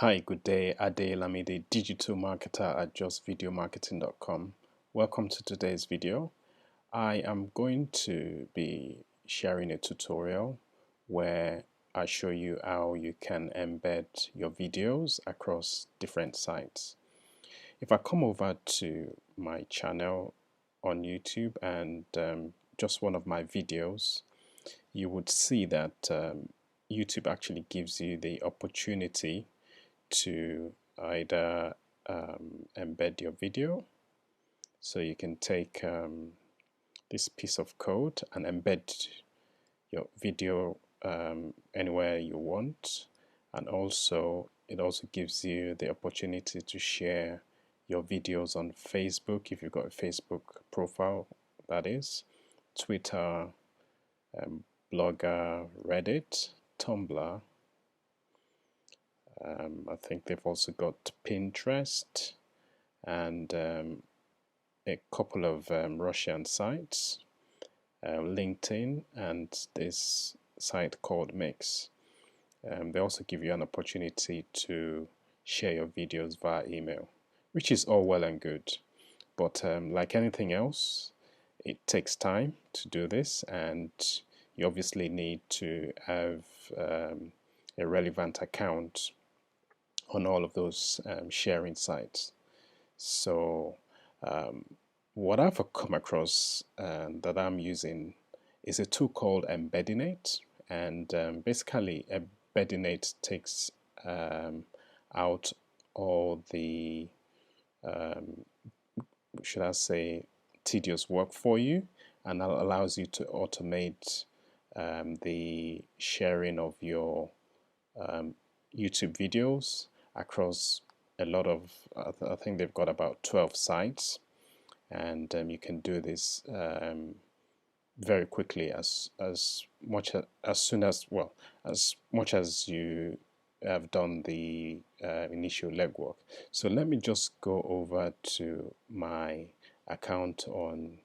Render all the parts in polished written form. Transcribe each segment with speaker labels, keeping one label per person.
Speaker 1: Hi, good day. Ade Lamide, digital marketer at justvideomarketing.com. Welcome to today's video. I am going to be sharing a tutorial where I show you how you can embed your videos across different sites. If I come over to my channel on YouTube and just one of my videos, you would see that YouTube actually gives you the opportunity to either embed your video. So you can take this piece of code and embed your video anywhere you want. And also, it also gives you the opportunity to share your videos on Facebook if you've got a Facebook profile, that is, Twitter, Blogger, Reddit, Tumblr. I think they've also got Pinterest and a couple of Russian sites, LinkedIn, and this site called Mix. They also give you an opportunity to share your videos via email, which is all well and good. But like anything else, it takes time to do this, and you obviously need to have a relevant account on all of those sharing sites. So what I've come across that I'm using is a tool called Embedinate, and basically Embedinate takes out all the should I say tedious work for you, and allows you to automate the sharing of your YouTube videos across a lot of, I think they've got about 12 sites, and you can do this very quickly as soon as, well, as much as you have done the initial legwork. So let me just go over to my account on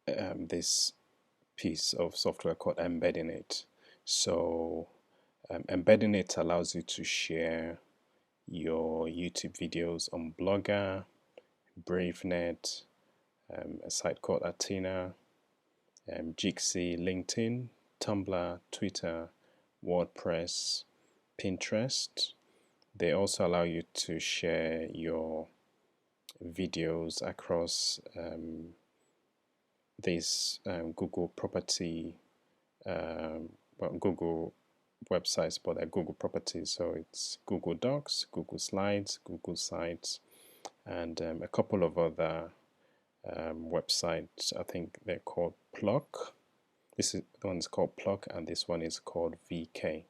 Speaker 1: this piece of software called Embedinate. So Embedinate allows you to share your YouTube videos on Blogger, BraveNet, a site called Athena, Jixi, LinkedIn, Tumblr, Twitter, WordPress, Pinterest. They also allow you to share your videos across these Google property, Google websites, but they're Google properties. So it's Google Docs, Google Slides, Google Sites, and a couple of other websites. I think they're called Pluck. This is the one is called Pluck, and this one is called VK.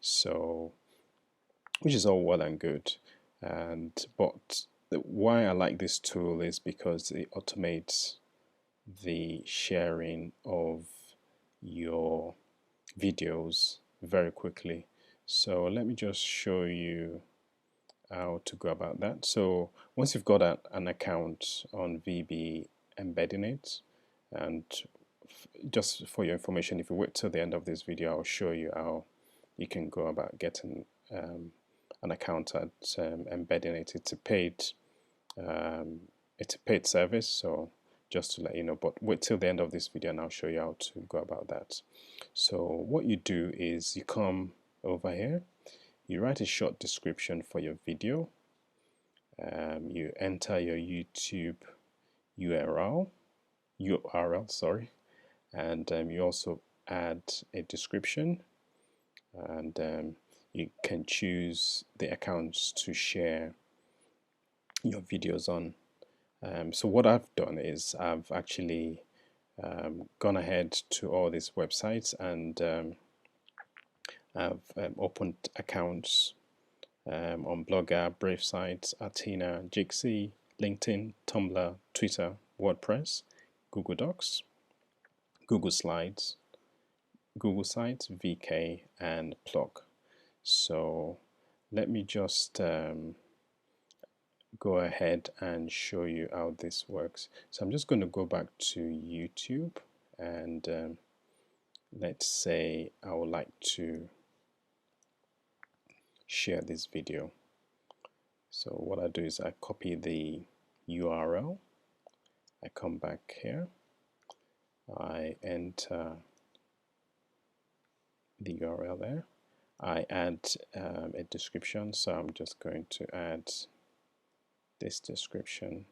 Speaker 1: So, which is all well and good, but why I like this tool is because it automates the sharing of your videos very quickly. So let me just show you how to go about that. So once you've got an account on VB Embedinate, and just for your information, if you wait till the end of this video, I'll show you how you can go about getting an account at Embedinate. It's a paid service, so just to let you know, but wait till the end of this video and I'll show you how to go about that. So what you do is you come over here, you write a short description for your video, you enter your YouTube URL, sorry, and you also add a description, and you can choose the accounts to share your videos on. So what I've done is I've actually gone ahead to all these websites and I've opened accounts on Blogger, Brave Sites, Athena, Jixi, LinkedIn, Tumblr, Twitter, WordPress, Google Docs, Google Slides, Google Sites, VK, and Pluck. So let me just go ahead and show you how this works. So I'm just going to go back to YouTube, and let's say I would like to share this video. So what I do is I copy the URL, I come back here, I enter the URL there, I add a description, so I'm just going to add this description.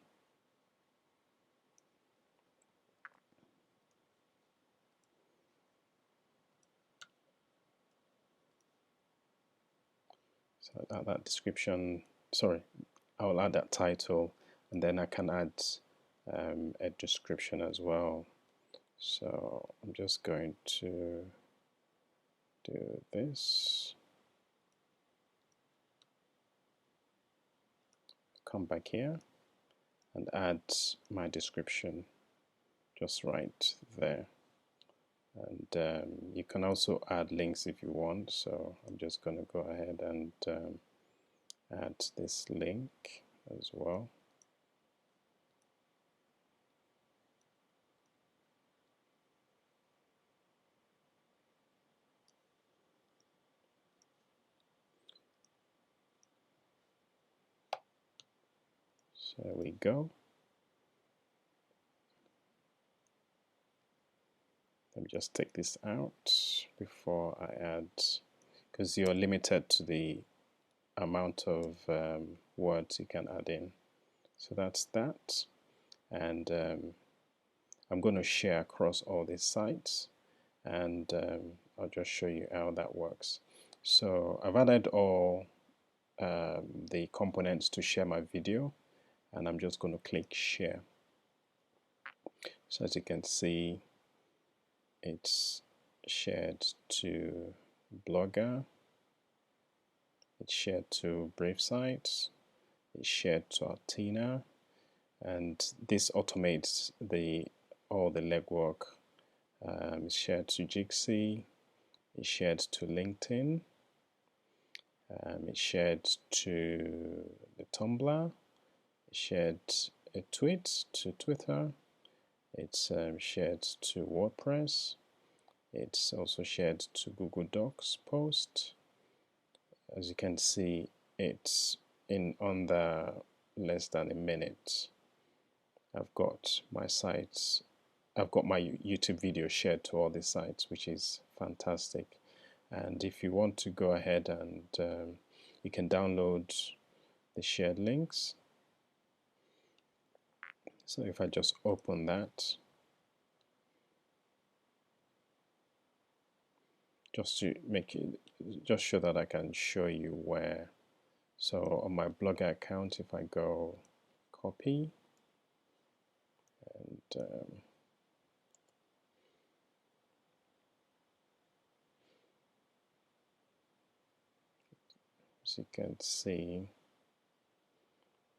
Speaker 1: So I'll add that description, sorry, I'll add that title, and then I can add a description as well. So I'm just going to do this, come back here and add my description just right there. And you can also add links if you want, so I'm just going to go ahead and add this link as well. So there we go. Let me just take this out before I add, because you're limited to the amount of words you can add in. So that's that, and I'm going to share across all these sites, and I'll just show you how that works. So I've added all the components to share my video, and I'm just going to click share. So as you can see, it's shared to Blogger, it's shared to Brave Sites, it's shared to Artina, and this automates all the legwork. It's shared to Jixi, it's shared to LinkedIn, it's shared to the Tumblr, it's shared a tweet to Twitter, it's shared to WordPress, it's also shared to Google Docs post. As you can see, it's in under less than a minute. I've got my sites, I've got my YouTube video shared to all these sites, which is fantastic. And if you want to go ahead and you can download the shared links. So if I just open that, just to make it, just show that I can show you where. So on my Blogger account, if I go copy and as you can see,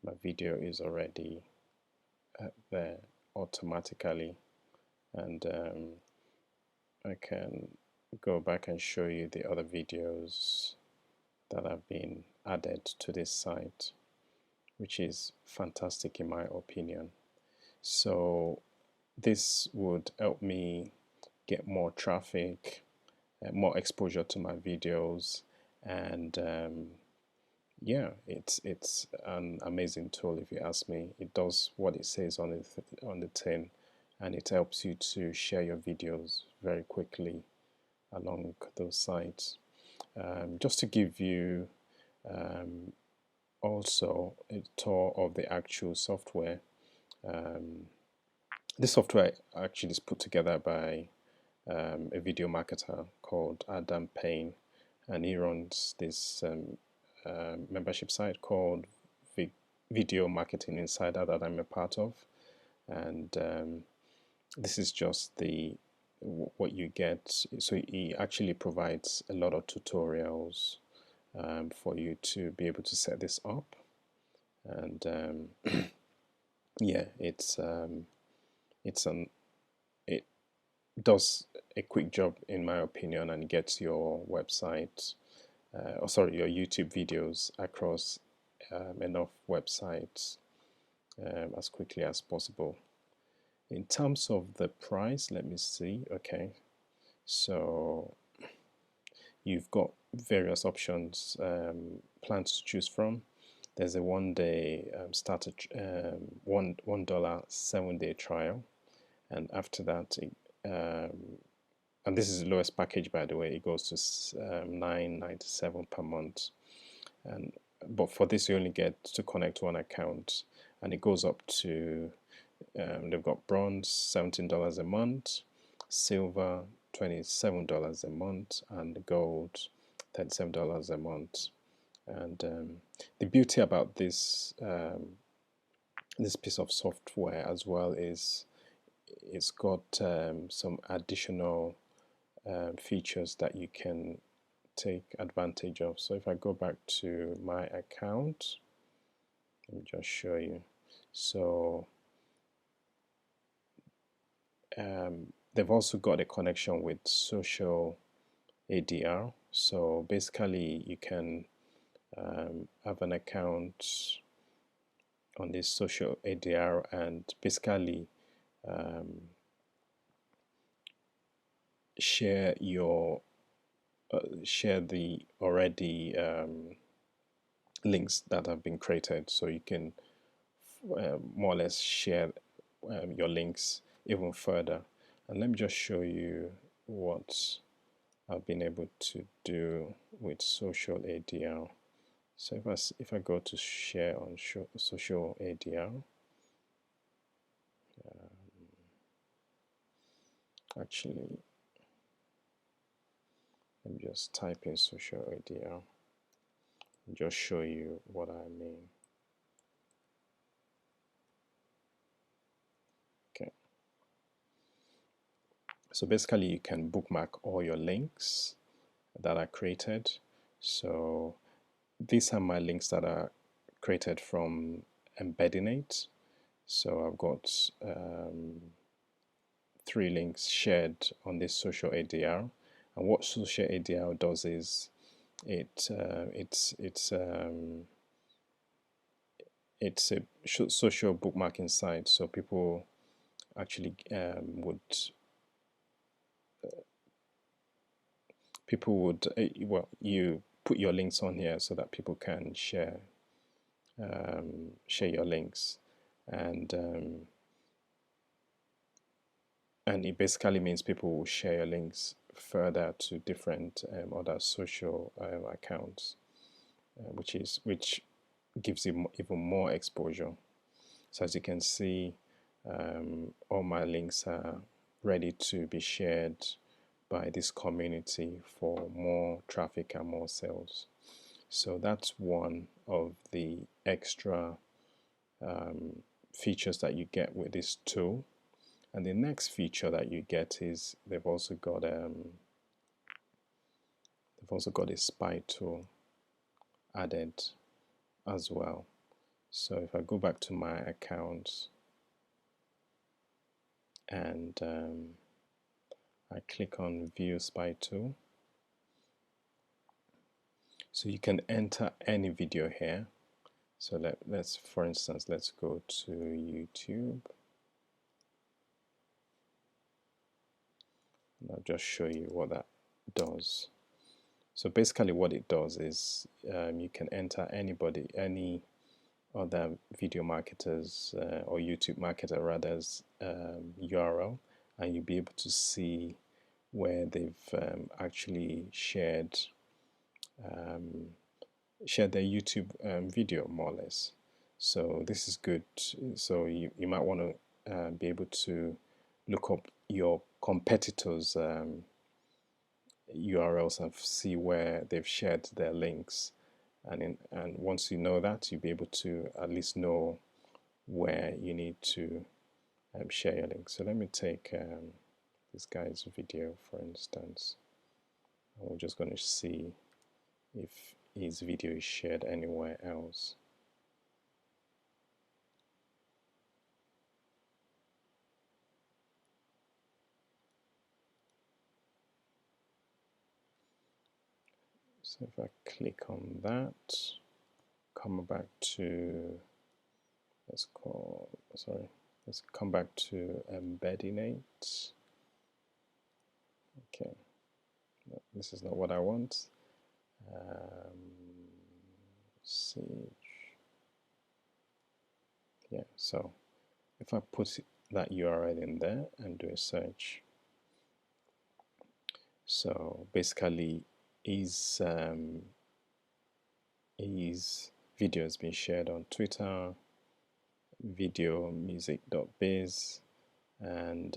Speaker 1: my video is already there automatically, and I can go back and show you the other videos that have been added to this site, which is fantastic in my opinion. So this would help me get more traffic, more exposure to my videos, and yeah, it's an amazing tool if you ask me. It does what it says on the tin, and it helps you to share your videos very quickly along those sites. Just to give you also a tour of the actual software. This software actually is put together by a video marketer called Adam Payne, and he runs this membership site called Video Marketing Insider that I'm a part of, and this is just the what you get. So he actually provides a lot of tutorials for you to be able to set this up, and yeah, it does a quick job in my opinion, and gets your website or sorry, your YouTube videos across enough websites as quickly as possible. In terms of the price, let me see. Okay, so you've got various options, plans to choose from. There's a 1-day starter, $1 7-day trial, and after that, and this is the lowest package, by the way. It goes to $9.97 per month, and but for this you only get to connect one account, and it goes up to they've got bronze $17 a month, silver $27 a month, and gold $37 a month. And the beauty about this piece of software as well is it's got some additional features that you can take advantage of. So if I go back to my account, let me just show you. So they've also got a connection with social ADR. So basically you can have an account on this social ADR and basically share your share the already links that have been created, so you can more or less share your links even further. And let me just show you what I've been able to do with social ADR. So if I go to share on social ADR, actually let me just type in social ADR and just show you what I mean. Okay. So basically you can bookmark all your links that are created. So these are my links that are created from Embedinate. So I've got 3 links shared on this social ADR. And what social ADR does is it's a social bookmarking site. So people actually would well, you put your links on here so that people can share your links, and it basically means people will share your links further to different other social accounts, which gives you even more exposure. So as you can see, all my links are ready to be shared by this community for more traffic and more sales. So that's one of the extra features that you get with this tool. And the next feature that you get is they've also got a spy tool added as well. So if I go back to my account and I click on view spy tool, so you can enter any video here. So let's for instance, let's go to YouTube. And I'll just show you what that does. So basically what it does is you can enter any other video marketers or YouTube marketer rather's URL, and you'll be able to see where they've actually shared their YouTube video, more or less. So this is good. So you might want to be able to look up your competitors' URLs and see where they've shared their links, and once you know that, you'll be able to at least know where you need to share your links. So let me take this guy's video, for instance. We're just going to see if his video is shared anywhere else. So if I click on that, come back to let's come back to Embedinate. Okay. This is not what I want. Siege. Yeah, so if I put that URL in there and do a search, so basically his video has been shared on Twitter, videomusic.biz, and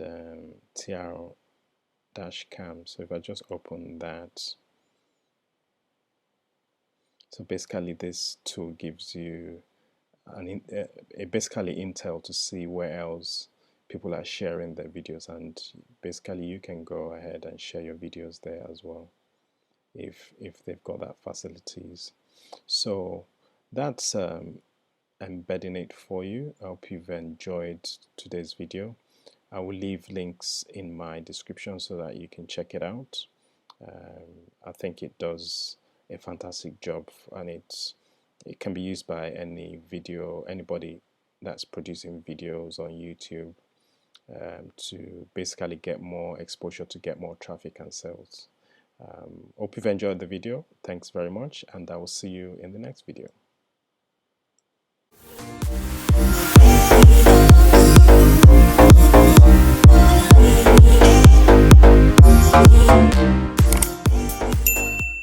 Speaker 1: tr-cam. So if I just open that, so basically this tool gives you basically intel to see where else people are sharing their videos, and basically you can go ahead and share your videos there as well if they've got that facilities. So that's Embedinate for you. I hope you've enjoyed today's video. I will leave links in my description so that you can check it out. I think it does a fantastic job, and it can be used by anybody that's producing videos on YouTube, to basically get more exposure, to get more traffic and sales. Hope you've enjoyed the video. Thanks very much, and I will see you in the next video.